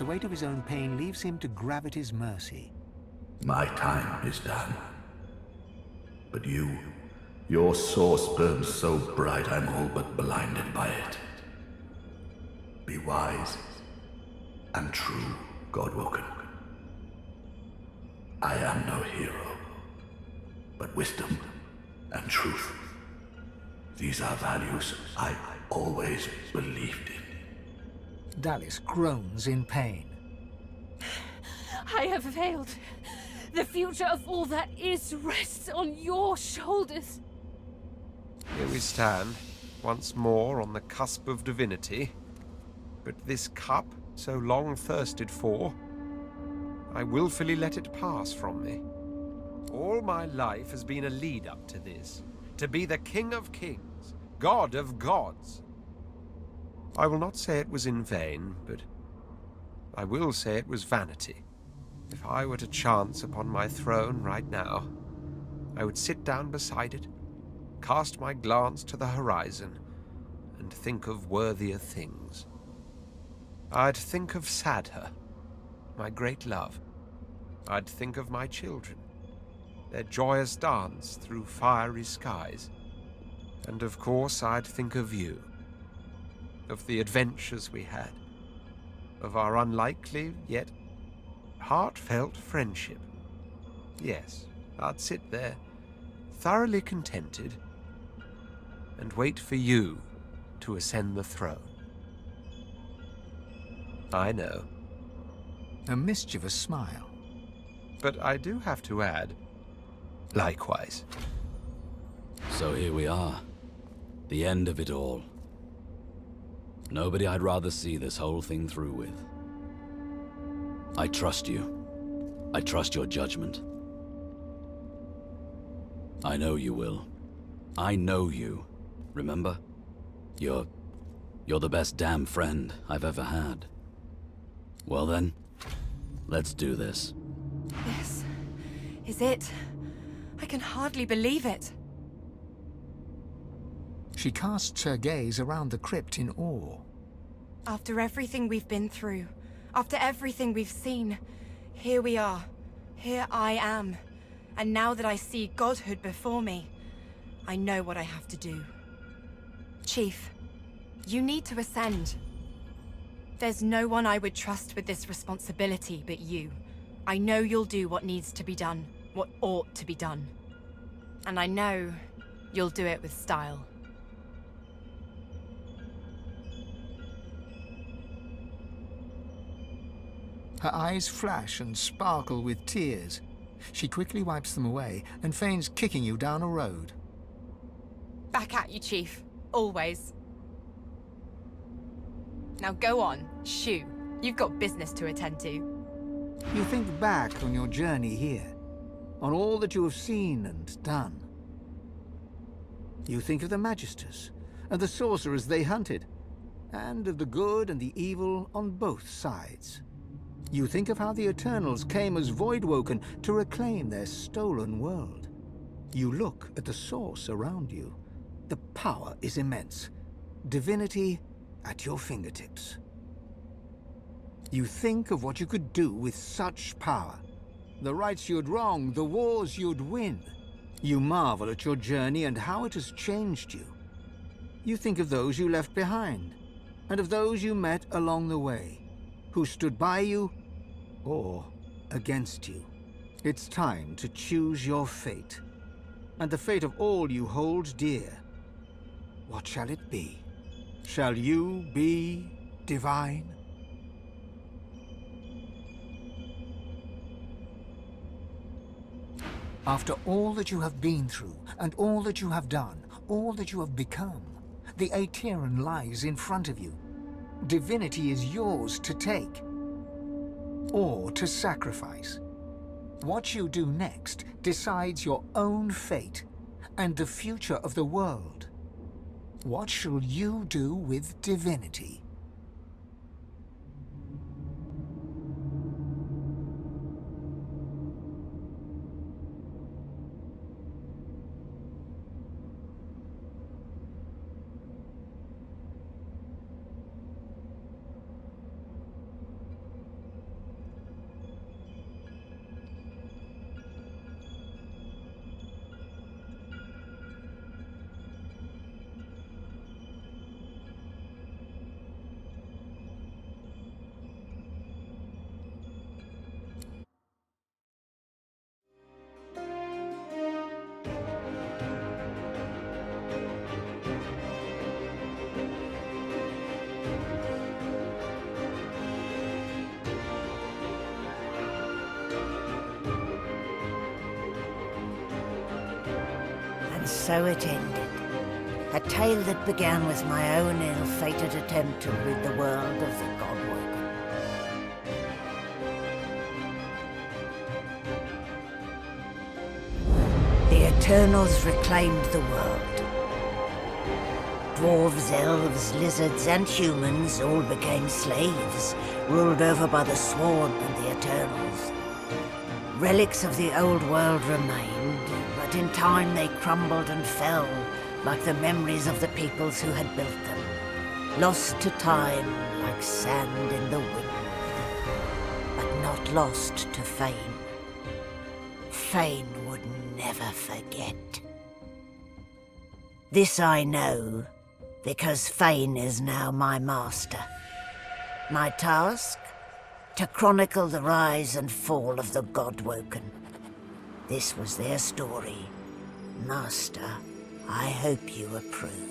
The weight of his own pain leaves him to gravity's mercy. My time is done. But your source burns so bright I'm all but blinded by it. Be wise and true, Godwoken. I am no hero, but wisdom and truth. These are values I always believed in. Dallis groans in pain. I have failed. The future of all that is rests on your shoulders. Here we stand, once more on the cusp of divinity. But this cup, so long thirsted for, I willfully let it pass from me. All my life has been a lead-up to this, to be the King of Kings, God of Gods. I will not say it was in vain, but I will say it was vanity. If I were to chance upon my throne right now, I would sit down beside it, cast my glance to the horizon, and think of worthier things. I'd think of Sadher, my great love. I'd think of my children, their joyous dance through fiery skies. And of course I'd think of you, of the adventures we had, of our unlikely yet heartfelt friendship. Yes, I'd sit there, thoroughly contented, and wait for you to ascend the throne. I know. A mischievous smile. But I do have to add, likewise. So here we are. The end of it all. Nobody I'd rather see this whole thing through with. I trust you. I trust your judgment. I know you will. I know you. Remember? You're the best damn friend I've ever had. Well then, let's do this. This is it. I can hardly believe it. She casts her gaze around the crypt in awe. After everything we've been through, after everything we've seen, here we are. Here I am. And now that I see godhood before me, I know what I have to do. Chief, you need to ascend. There's no one I would trust with this responsibility but you. I know you'll do what needs to be done, what ought to be done. And I know you'll do it with style. Her eyes flash and sparkle with tears. She quickly wipes them away and feigns kicking you down a road. Back at you, Chief. Always. Now go on, shoo. You've got business to attend to. You think back on your journey here, on all that you have seen and done. You think of the Magisters and the sorcerers they hunted, and of the good and the evil on both sides. You think of how the Eternals came as Voidwoken to reclaim their stolen world. You look at the source around you. The power is immense. Divinity at your fingertips. You think of what you could do with such power. The rights you'd wrong, the wars you'd win. You marvel at your journey and how it has changed you. You think of those you left behind, and of those you met along the way, who stood by you or against you. It's time to choose your fate, and the fate of all you hold dear. What shall it be? Shall you be divine? After all that you have been through, and all that you have done, all that you have become, the Aetheran lies in front of you. Divinity is yours to take, or to sacrifice. What you do next decides your own fate, and the future of the world. What shall you do with divinity? And so it ended. A tale that began with my own ill-fated attempt to rid the world of the Godwoken. The Eternals reclaimed the world. Dwarves, elves, lizards, and humans all became slaves, ruled over by the Sworn and the Eternals. Relics of the old world remained, but in time they crumbled and fell, like the memories of the peoples who had built them, lost to time like sand in the wind, but not lost to fame. Fame would never forget. This I know, because Fane is now my master. My task? To chronicle the rise and fall of the Godwoken. This was their story. Master, I hope you approve.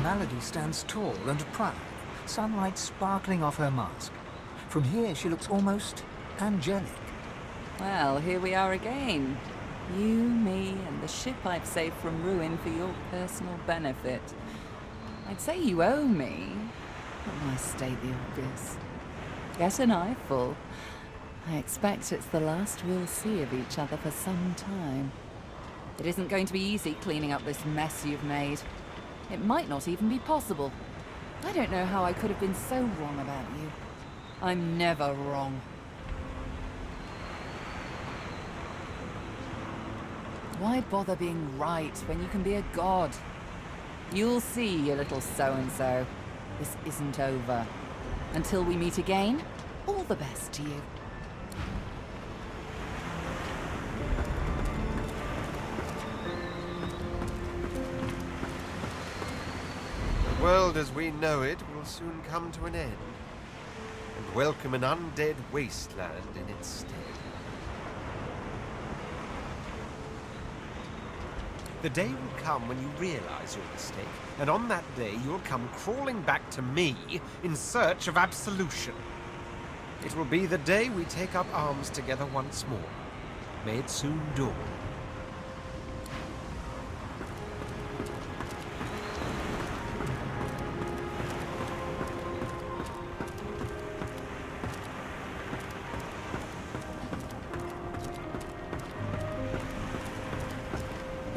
Melody stands tall and proud, sunlight sparkling off her mask. From here, she looks almost angelic. Well, here we are again. You, me, and the ship I've saved from ruin for your personal benefit. I'd say you owe me, but why state the obvious? Get an eyeful. I expect it's the last we'll see of each other for some time. It isn't going to be easy cleaning up this mess you've made. It might not even be possible. I don't know how I could have been so wrong about you. I'm never wrong. Why bother being right when you can be a god? You'll see, you little so-and-so. This isn't over. Until we meet again, all the best to you. The world as we know it will soon come to an end, and welcome an undead wasteland in its stead. The day will come when you realize your mistake, and on that day you'll come crawling back to me in search of absolution. It will be the day we take up arms together once more. May it soon dawn.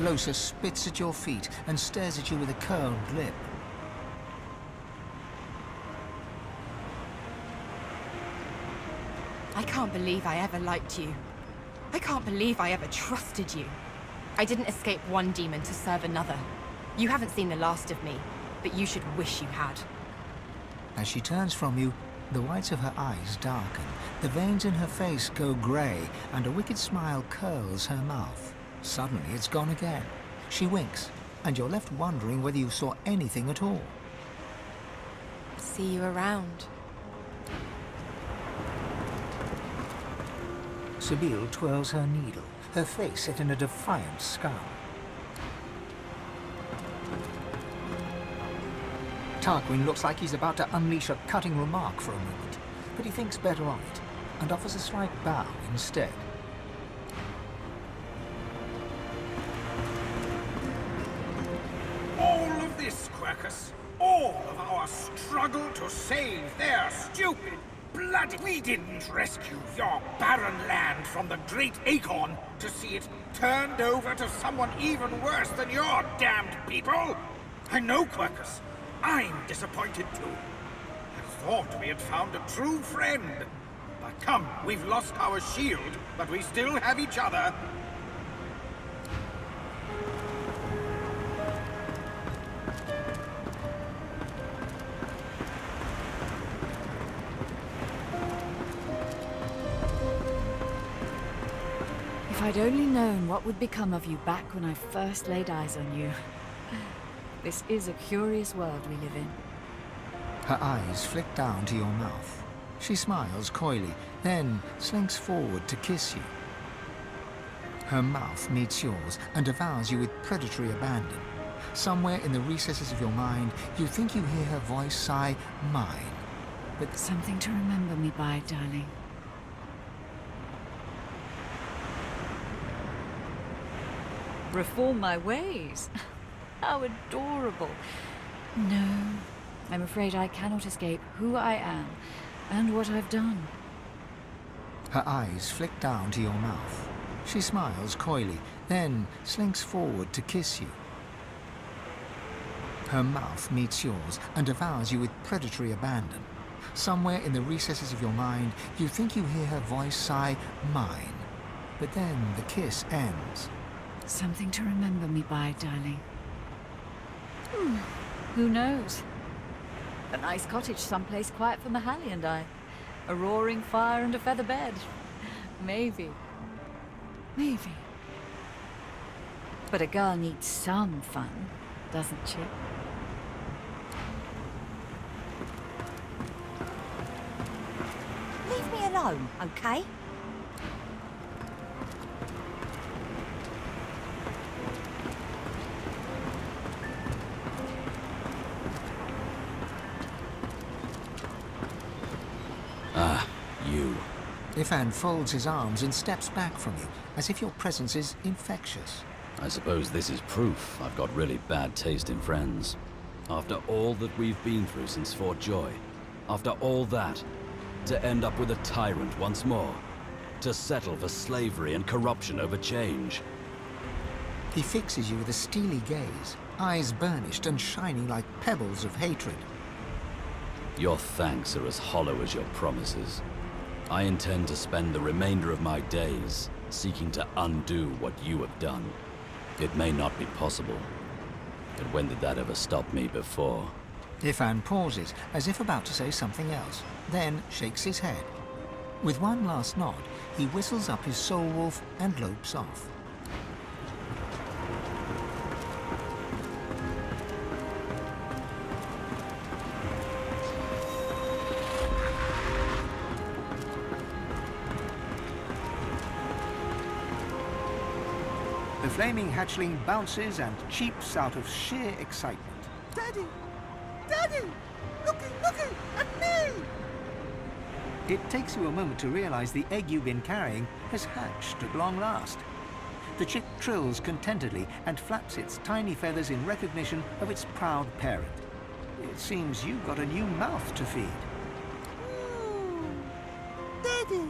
Losa spits at your feet and stares at you with a curled lip. I can't believe I ever liked you. I can't believe I ever trusted you. I didn't escape one demon to serve another. You haven't seen the last of me, but you should wish you had. As she turns from you, the whites of her eyes darken, the veins in her face go grey, and a wicked smile curls her mouth. Suddenly, it's gone again. She winks, and you're left wondering whether you saw anything at all. See you around. Sabine twirls her needle, her face set in a defiant scowl. Tarquin looks like he's about to unleash a cutting remark for a moment, but he thinks better of it, and offers a slight bow instead. All of our struggle to save their stupid, bloody... We didn't rescue your barren land from the great Acorn to see it turned over to someone even worse than your damned people. I know, Quercus. I'm disappointed too. I thought we had found a true friend. But come, we've lost our shield, but we still have each other. If I'd only known what would become of you back when I first laid eyes on you. This is a curious world we live in. Her eyes flick down to your mouth. She smiles coyly, then slinks forward to kiss you. Her mouth meets yours and devours you with predatory abandon. Somewhere in the recesses of your mind, you think you hear her voice sigh, "Mine." But Something to remember me by, darling. Reform my ways. How adorable. No, I'm afraid I cannot escape who I am and what I've done. her eyes flick down to your mouth. She smiles coyly, then slinks forward to kiss you. Her mouth meets yours and devours you with predatory abandon. Somewhere in the recesses of your mind, you think you hear her voice sigh, "Mine." But then the kiss ends. Something to remember me by, darling. Who knows? A nice cottage someplace quiet for Mahalia and I. A roaring fire and a feather bed. Maybe. Maybe. But a girl needs some fun, doesn't she? Leave me alone, okay? Ah, you. Ifan folds his arms and steps back from you, as if your presence is infectious. I suppose this is proof I've got really bad taste in friends. After all that we've been through since Fort Joy, after all that, to end up with a tyrant once more, to settle for slavery and corruption over change. He fixes you with a steely gaze, eyes burnished and shining like pebbles of hatred. Your thanks are as hollow as your promises. I intend to spend the remainder of my days seeking to undo what you have done. It may not be possible, but when did that ever stop me before? Ifan pauses, as if about to say something else, then shakes his head. With one last nod, he whistles up his soul wolf and lopes off. The flaming hatchling bounces and cheeps out of sheer excitement. Daddy! Daddy! Looky at me! It takes you a moment to realize the egg you've been carrying has hatched at long last. The chick trills contentedly and flaps its tiny feathers in recognition of its proud parent. It seems you've got a new mouth to feed. Daddy!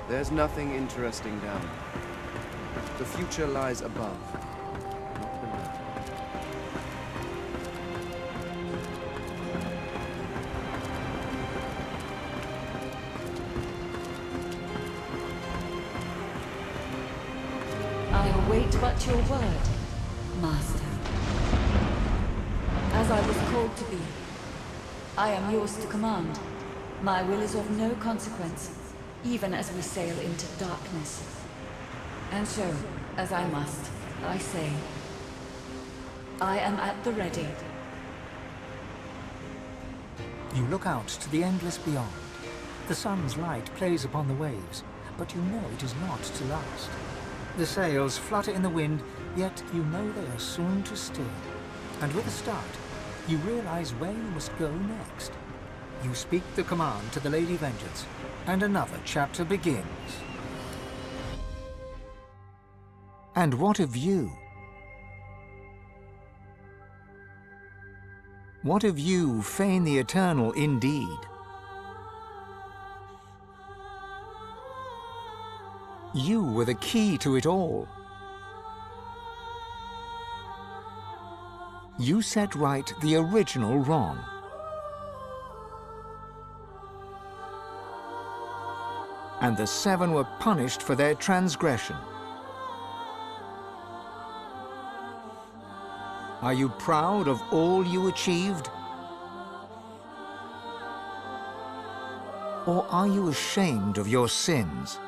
There's nothing interesting down there. The future lies above, not below. I await but your word, Master. As I was called to be, I am yours to command. My will is of no consequence, even as we sail into darkness. And so, as I must, I say, I am at the ready. You look out to the endless beyond. The sun's light plays upon the waves, but you know it is not to last. The sails flutter in the wind, yet you know they are soon to still. And with a start, you realize where you must go next. You speak the command to the Lady Vengeance, and another chapter begins. And what of you? What of you, Feign the Eternal indeed? You were the key to it all. You set right the original wrong. And the seven were punished for their transgression. Are you proud of all you achieved? Or are you ashamed of your sins?